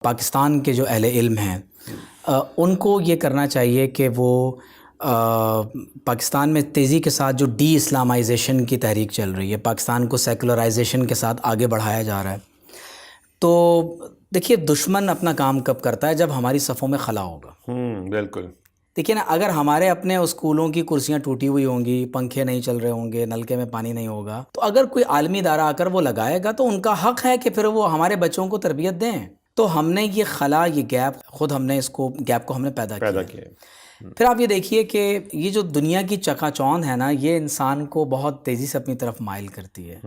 پاکستان کے جو اہل علم ہیں ان کو یہ کرنا چاہیے کہ وہ پاکستان میں تیزی کے ساتھ جو ڈی اسلامائزیشن کی تحریک چل رہی ہے، پاکستان کو سیکولرائزیشن کے ساتھ آگے بڑھایا جا رہا ہے، تو دیکھیے دشمن اپنا کام کب کرتا ہے؟ جب ہماری صفوں میں خلا ہوگا۔ بالکل دیکھیے نا، اگر ہمارے اپنے اسکولوں کی کرسیاں ٹوٹی ہوئی ہوں گی، پنکھے نہیں چل رہے ہوں گے، نلکے میں پانی نہیں ہوگا، تو اگر کوئی عالمی ادارہ آ کر وہ لگائے گا تو ان کا حق ہے کہ پھر وہ ہمارے بچوں کو تربیت دیں۔ تو ہم نے یہ خلا، یہ گیپ، خود ہم نے اس کو گیپ کو ہم نے پیدا کیا۔ پھر آپ یہ دیکھیے کہ یہ جو دنیا کی چکا چوند ہے نا، یہ انسان کو بہت تیزی سے اپنی طرف مائل کرتی ہے،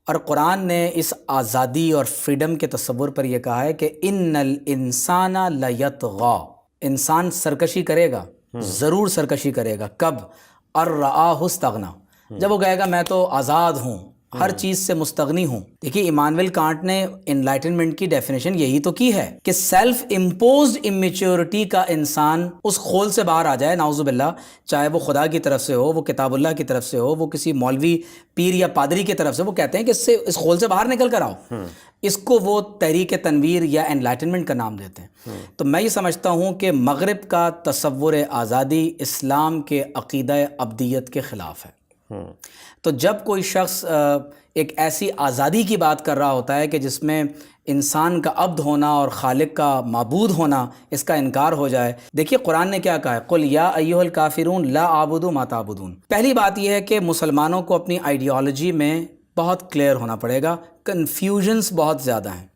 اور قرآن نے اس آزادی اور فریڈم کے تصور پر یہ کہا ہے کہ ان الانسان لیطغی، انسان سرکشی کرے گا، ضرور سرکشی کرے گا۔ کب؟ ارآہ استغنی، جب وہ کہے گا میں تو آزاد ہوں، ہر چیز سے مستغنی ہوں۔ دیکھیے ایمانویل کانٹ نے انلائٹنمنٹ کی ڈیفینیشن یہی تو کی ہے کہ سیلف امپوزڈ امیچیورٹی کا انسان اس خول سے باہر آ جائے، نعوذ باللہ، چاہے وہ خدا کی طرف سے ہو، وہ کتاب اللہ کی طرف سے ہو، وہ کسی مولوی پیر یا پادری کی طرف سے، وہ کہتے ہیں کہ اس خول سے باہر نکل کر آؤ، اس کو وہ تحریک تنویر یا انلائٹنمنٹ کا نام دیتے ہیں۔ تو میں یہ سمجھتا ہوں کہ مغرب کا تصور آزادی اسلام کے عقیدہ ابدیت کے خلاف ہے۔ تو جب کوئی شخص ایک ایسی آزادی کی بات کر رہا ہوتا ہے کہ جس میں انسان کا عبد ہونا اور خالق کا معبود ہونا، اس کا انکار ہو جائے، دیکھیے قرآن نے کیا کہا ہے، قل یا ایھا الکافرون لا اعبد ما تعبدون۔ پہلی بات یہ ہے کہ مسلمانوں کو اپنی آئیڈیالوجی میں بہت کلیئر ہونا پڑے گا، کنفیوژنس بہت زیادہ ہیں،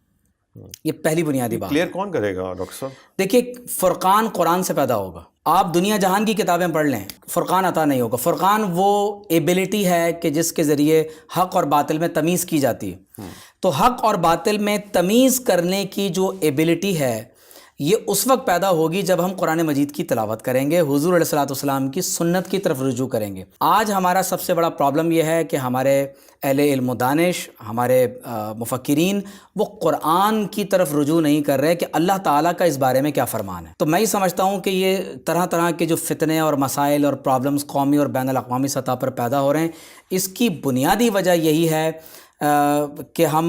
یہ پہلی بنیادی بات۔ کلیئر کون کرے گا ڈاکٹر صاحب؟ دیکھیے فرقان قرآن سے پیدا ہوگا، آپ دنیا جہان کی کتابیں پڑھ لیں، فرقان عطا نہیں ہوگا۔ فرقان وہ ایبلٹی ہے کہ جس کے ذریعے حق اور باطل میں تمیز کی جاتی ہے۔ تو حق اور باطل میں تمیز کرنے کی جو ایبلٹی ہے، یہ اس وقت پیدا ہوگی جب ہم قرآن مجید کی تلاوت کریں گے، حضور علیہ السلام کی سنت کی طرف رجوع کریں گے۔ آج ہمارا سب سے بڑا پرابلم یہ ہے کہ ہمارے اہل علم و دانش، ہمارے مفکرین، وہ قرآن کی طرف رجوع نہیں کر رہے کہ اللہ تعالیٰ کا اس بارے میں کیا فرمان ہے۔ تو میں یہ سمجھتا ہوں کہ یہ طرح طرح کے جو فتنے اور مسائل اور پرابلمز قومی اور بین الاقوامی سطح پر پیدا ہو رہے ہیں، اس کی بنیادی وجہ یہی ہے کہ ہم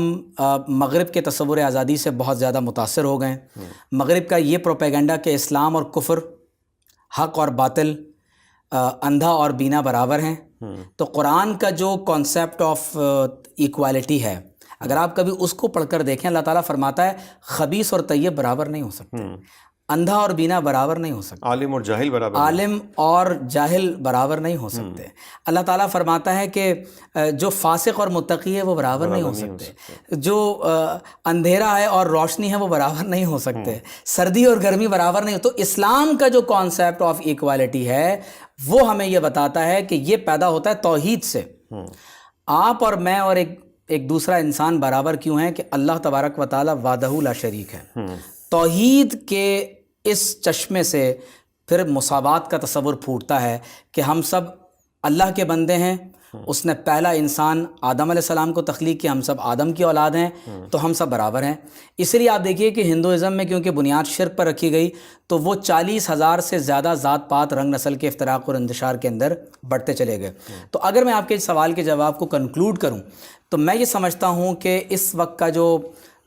مغرب کے تصور آزادی سے بہت زیادہ متاثر ہو گئے۔ مغرب کا یہ پروپیگنڈا کہ اسلام اور کفر، حق اور باطل، اندھا اور بینا برابر ہیں، تو قرآن کا جو کانسیپٹ آف ایکوالٹی ہے، اگر آپ کبھی اس کو پڑھ کر دیکھیں، اللہ تعالیٰ فرماتا ہے خبیث اور طیب برابر نہیں ہو سکتے، اندھا اور بینا برابر نہیں ہو سکتے، عالم اور جاہل برابر، عالم اور جاہل برابر نہیں ہو سکتے۔ اللہ تعالیٰ فرماتا ہے کہ جو فاسق اور متقی ہے وہ برابر نہیں ہو سکتے، جو اندھیرا ہے اور روشنی ہے وہ برابر نہیں ہو سکتے، سردی اور گرمی برابر نہیں ہو۔ تو اسلام کا جو کانسیپٹ آف ایکوالٹی ہے وہ ہمیں یہ بتاتا ہے کہ یہ پیدا ہوتا ہے توحید سے۔ آپ اور میں اور ایک دوسرا انسان برابر کیوں ہیں؟ کہ اللہ تبارک و تعالیٰ وحدہ لا شریک ہے۔ توحید کے اس چشمے سے پھر مساوات کا تصور پھوٹتا ہے کہ ہم سب اللہ کے بندے ہیں، اس نے پہلا انسان آدم علیہ السلام کو تخلیق کیا، ہم سب آدم کی اولاد ہیں، تو ہم سب برابر ہیں۔ اس لیے آپ دیکھیے کہ ہندوازم میں کیونکہ بنیاد شرک پر رکھی گئی، تو وہ 40,000 سے زیادہ ذات پات، رنگ نسل کے افتراق اور انتشار کے اندر بڑھتے چلے گئے۔ تو اگر میں آپ کے سوال کے جواب کو کنکلوڈ کروں تو میں یہ سمجھتا ہوں کہ اس وقت کا جو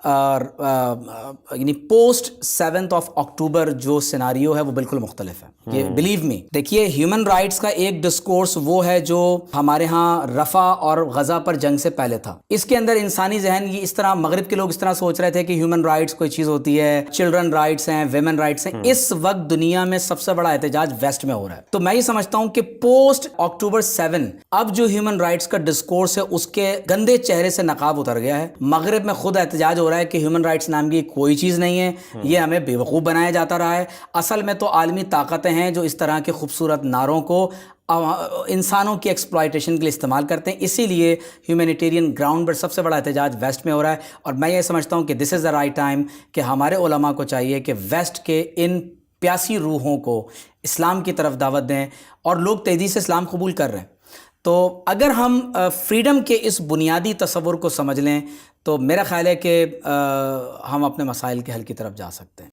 یعنی پوسٹ 7 اکتوبر جو سیناریو ہے وہ بالکل مختلف ہے، یہ بلیو می۔ دیکھیے ہیومن رائٹس کا ایک ڈسکورس وہ ہے جو ہمارے ہاں رفع اور غزہ پر جنگ سے پہلے تھا۔ اس کے اندر انسانی ذہن یہ اس طرح، مغرب کے لوگ اس طرح سوچ رہے تھے کہ ہیومن رائٹس کوئی چیز ہوتی ہے، چلڈرن رائٹس ہیں، ویمن رائٹس ہیں۔ اس وقت دنیا میں سب سے بڑا احتجاج ویسٹ میں ہو رہا ہے۔ تو میں یہ سمجھتا ہوں کہ پوسٹ اکتوبر 7 اب جو ہیومن رائٹس کا ڈسکورس ہے اس کے گندے چہرے سے نقاب اتر گیا ہے۔ مغرب میں خود احتجاج ہو رہا ہے کہ ہیومن رائٹس نام کی کوئی چیز نہیں ہے، یہ ہمیں بیوقوف بنایا جاتا رہا ہے۔ اصل میں تو عالمی طاقتیں ہیں جو اس طرح کے خوبصورت نعروں کو انسانوں کی ایکسپلائٹیشن کے لیے استعمال کرتے ہیں۔ اسی لیے ہیومینیٹیرین گراؤنڈ پر سب سے بڑا احتجاج ویسٹ میں ہو رہا ہے، اور میں یہ سمجھتا ہوں کہ دس از دا رائٹ ٹائم کہ ہمارے علماء کو چاہیے کہ ویسٹ کے ان پیاسی روحوں کو اسلام کی طرف دعوت دیں، اور لوگ تیزی سے اسلام قبول کر رہے ہیں۔ تو اگر ہم فریڈم کے اس بنیادی تصور کو سمجھ لیں تو میرا خیال ہے کہ ہم اپنے مسائل کے حل کی طرف جا سکتے ہیں۔